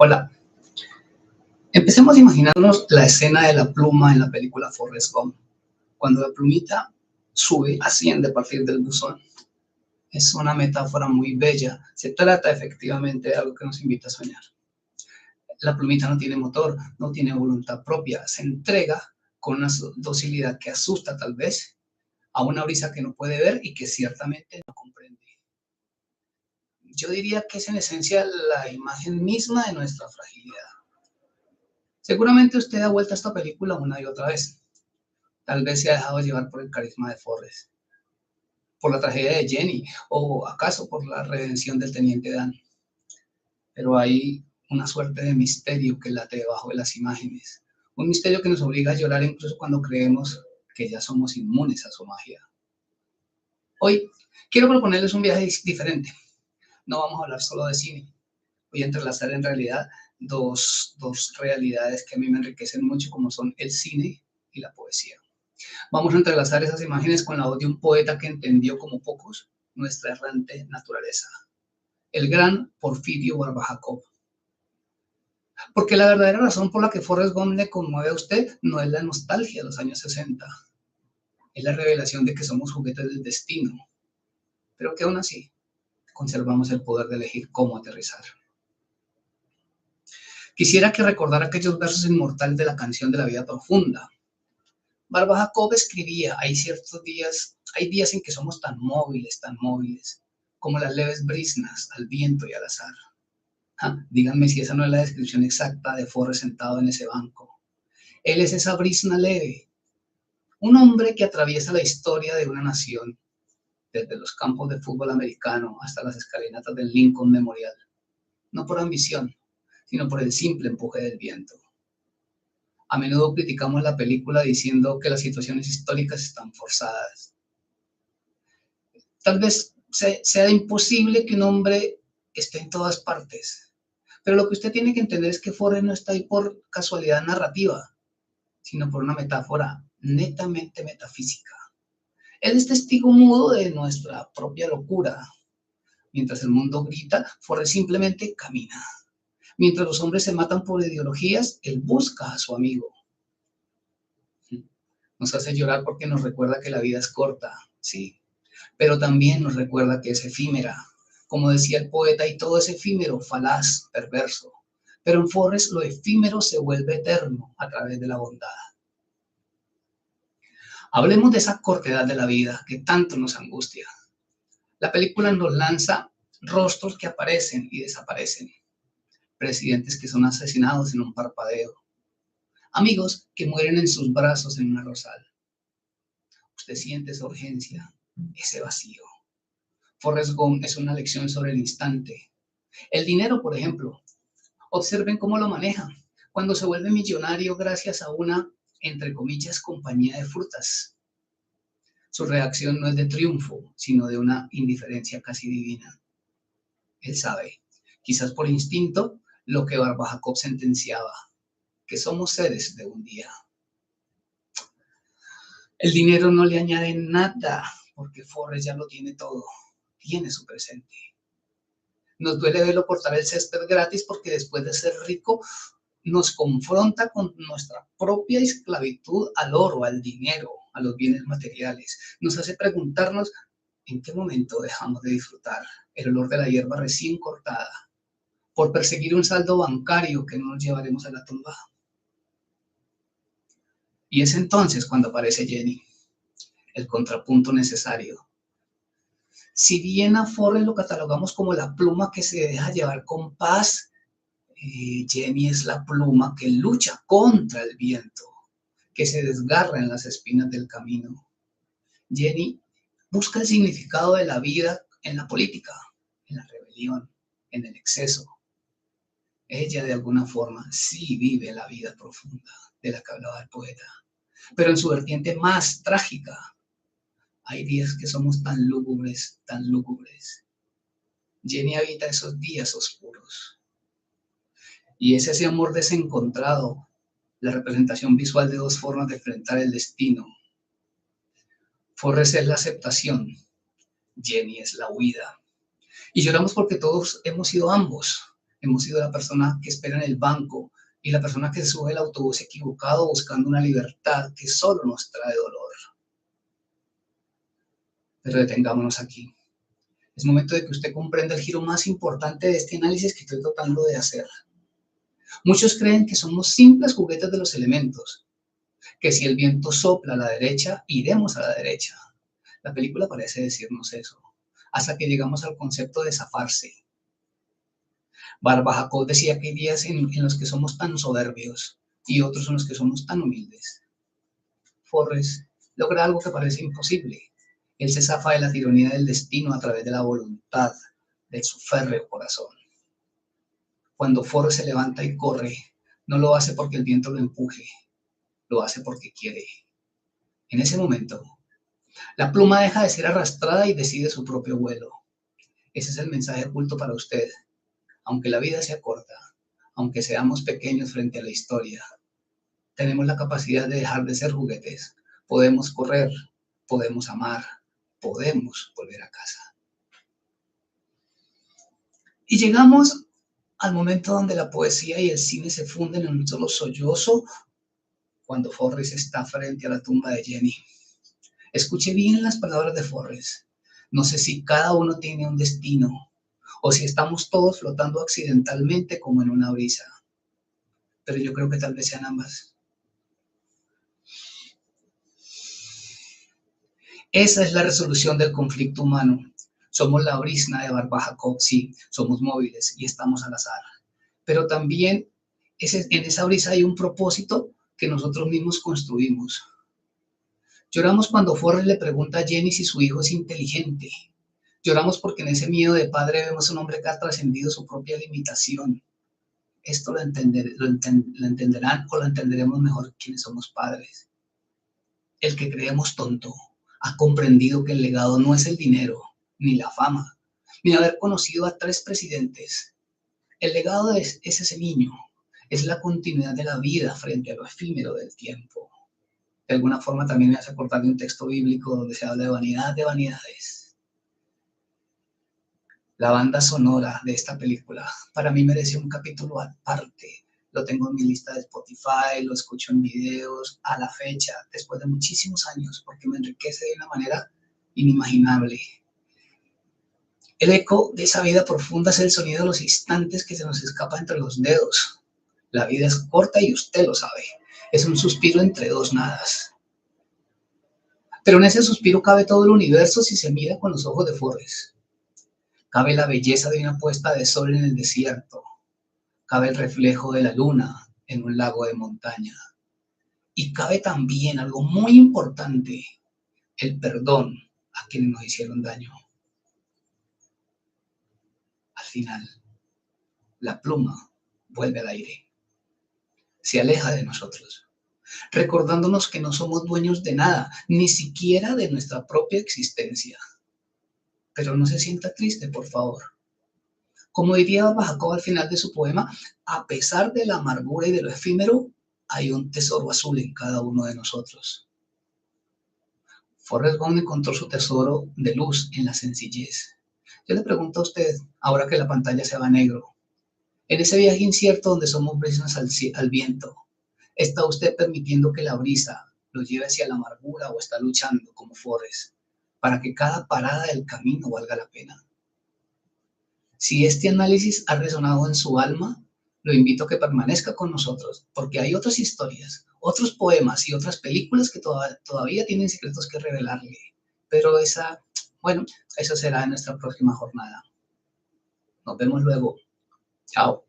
Hola, empecemos a imaginarnos la escena de la pluma en la película Forrest Gump, cuando la plumita sube, asciende a partir del buzón. Es una metáfora muy bella, se trata efectivamente de algo que nos invita a soñar. La plumita no tiene motor, no tiene voluntad propia, se entrega con una docilidad que asusta tal vez a una brisa que no puede ver y que ciertamente no comprende. Yo diría que es en esencia la imagen misma de nuestra fragilidad. Seguramente usted ha vuelto a esta película una y otra vez. Tal vez se ha dejado llevar por el carisma de Forrest, por la tragedia de Jenny, o acaso por la redención del teniente Dan. Pero hay una suerte de misterio que late debajo de las imágenes. Un misterio que nos obliga a llorar incluso cuando creemos que ya somos inmunes a su magia. Hoy quiero proponerles un viaje diferente. No vamos a hablar solo de cine. Voy a entrelazar en realidad dos realidades que a mí me enriquecen mucho, como son el cine y la poesía. Vamos a entrelazar esas imágenes con la voz de un poeta que entendió como pocos nuestra errante naturaleza, el gran Porfirio Barba Jacob. Porque la verdadera razón por la que Forrest Gump le conmueve a usted no es la nostalgia de los años 60, es la revelación de que somos juguetes del destino, pero que aún así conservamos el poder de elegir cómo aterrizar. Quisiera que recordara aquellos versos inmortales de la canción de la vida profunda. Barba Jacob escribía, hay días en que somos tan móviles, como las leves brisnas al viento y al azar. Díganme si esa no es la descripción exacta de Forrest sentado en ese banco. Él es esa brisna leve, un hombre que atraviesa la historia de una nación, desde los campos de fútbol americano hasta las escalinatas del Lincoln Memorial, no por ambición, sino por el simple empuje del viento. A menudo criticamos la película diciendo que las situaciones históricas están forzadas. Tal vez sea imposible que un hombre esté en todas partes, pero lo que usted tiene que entender es que Forrest no está ahí por casualidad narrativa, sino por una metáfora netamente metafísica. Él es testigo mudo de nuestra propia locura. Mientras el mundo grita, Forrest simplemente camina. Mientras los hombres se matan por ideologías, él busca a su amigo. Nos hace llorar porque nos recuerda que la vida es corta, sí, pero también nos recuerda que es efímera. Como decía el poeta, y todo es efímero, falaz, perverso. Pero en Forrest lo efímero se vuelve eterno a través de la bondad. Hablemos de esa cortedad de la vida que tanto nos angustia. La película nos lanza rostros que aparecen y desaparecen, presidentes que son asesinados en un parpadeo, amigos que mueren en sus brazos en una rosal. Usted siente esa urgencia, ese vacío. Forrest Gump es una lección sobre el instante. El dinero, por ejemplo, observen cómo lo maneja. Cuando se vuelve millonario gracias a una, entre comillas, compañía de frutas. Su reacción no es de triunfo, sino de una indiferencia casi divina. Él sabe, quizás por instinto, lo que Barba Jacob sentenciaba, que somos seres de un día. El dinero no le añade nada, porque Forrest ya lo tiene todo, tiene su presente. Nos duele verlo cortar el césped gratis porque después de ser rico nos confronta con nuestra propia esclavitud al oro, al dinero, a los bienes materiales. Nos hace preguntarnos en qué momento dejamos de disfrutar el olor de la hierba recién cortada por perseguir un saldo bancario que no nos llevaremos a la tumba. Y es entonces cuando aparece Jenny, el contrapunto necesario. Si bien a Forrest lo catalogamos como la pluma que se deja llevar con paz, Jenny es la pluma que lucha contra el viento, que se desgarra en las espinas del camino. Jenny busca el significado de la vida en la política, en la rebelión, en el exceso. Ella de alguna forma sí vive la vida profunda de la que hablaba el poeta, pero en su vertiente más trágica. Hay días que somos tan lúgubres, tan lúgubres. Jenny habita esos días oscuros. Y es ese amor desencontrado, la representación visual de dos formas de enfrentar el destino. Forrest es la aceptación, Jenny es la huida. Y lloramos porque todos hemos sido ambos. Hemos sido la persona que espera en el banco y la persona que se sube al autobús equivocado buscando una libertad que solo nos trae dolor. Pero detengámonos aquí. Es momento de que usted comprenda el giro más importante de este análisis que estoy tratando de hacer. Muchos creen que somos simples juguetes de los elementos, que si el viento sopla a la derecha, iremos a la derecha. La película parece decirnos eso, hasta que llegamos al concepto de zafarse. Barba Jacob decía que hay días en los que somos tan soberbios y otros en los que somos tan humildes. Forrest logra algo que parece imposible. Él se zafa de la tiranía del destino a través de la voluntad de su férreo corazón. Cuando Forrest se levanta y corre, no lo hace porque el viento lo empuje, lo hace porque quiere. En ese momento, la pluma deja de ser arrastrada y decide su propio vuelo. Ese es el mensaje oculto para usted. Aunque la vida sea corta, aunque seamos pequeños frente a la historia, tenemos la capacidad de dejar de ser juguetes. Podemos correr, podemos amar, podemos volver a casa. Y llegamos al momento donde la poesía y el cine se funden en un solo sollozo, cuando Forrest está frente a la tumba de Jenny. Escuche bien las palabras de Forrest. No sé si cada uno tiene un destino, o si estamos todos flotando accidentalmente como en una brisa. Pero yo creo que tal vez sean ambas. Esa es la resolución del conflicto humano. Somos la brisna de Barba Jacob, sí, somos móviles y estamos al azar. Pero también en esa brisa hay un propósito que nosotros mismos construimos. Lloramos cuando Forrest le pregunta a Jenny si su hijo es inteligente. Lloramos porque en ese miedo de padre vemos a un hombre que ha trascendido su propia limitación. Esto lo entenderán o lo entenderemos mejor quienes somos padres. El que creemos tonto ha comprendido que el legado no es el dinero, ni la fama, ni haber conocido a 3 presidentes. El legado es ese niño, es la continuidad de la vida frente a lo efímero del tiempo. De alguna forma también me hace acordar de un texto bíblico donde se habla de vanidad de vanidades. La banda sonora de esta película para mí merece un capítulo aparte. Lo tengo en mi lista de Spotify, lo escucho en videos a la fecha, después de muchísimos años, porque me enriquece de una manera inimaginable. El eco de esa vida profunda es el sonido de los instantes que se nos escapa entre los dedos. La vida es corta y usted lo sabe. Es un suspiro entre 2 nadas. Pero en ese suspiro cabe todo el universo si se mira con los ojos de Forrest. Cabe la belleza de una puesta de sol en el desierto. Cabe el reflejo de la luna en un lago de montaña. Y cabe también algo muy importante, el perdón a quienes nos hicieron daño. Al final, la pluma vuelve al aire. Se aleja de nosotros, recordándonos que no somos dueños de nada, ni siquiera de nuestra propia existencia. Pero no se sienta triste, por favor. Como diría Barba Jacob al final de su poema, a pesar de la amargura y de lo efímero, hay un tesoro azul en cada uno de nosotros. Forrest Gump encontró su tesoro de luz en la sencillez. Yo le pregunto a usted, ahora que la pantalla se va a negro, en ese viaje incierto donde somos brisas al viento, ¿está usted permitiendo que la brisa lo lleve hacia la amargura o está luchando como Forrest para que cada parada del camino valga la pena? Si este análisis ha resonado en su alma, lo invito a que permanezca con nosotros, porque hay otras historias, otros poemas y otras películas que todavía tienen secretos que revelarle. Pero eso será en nuestra próxima jornada. Nos vemos luego. Chao.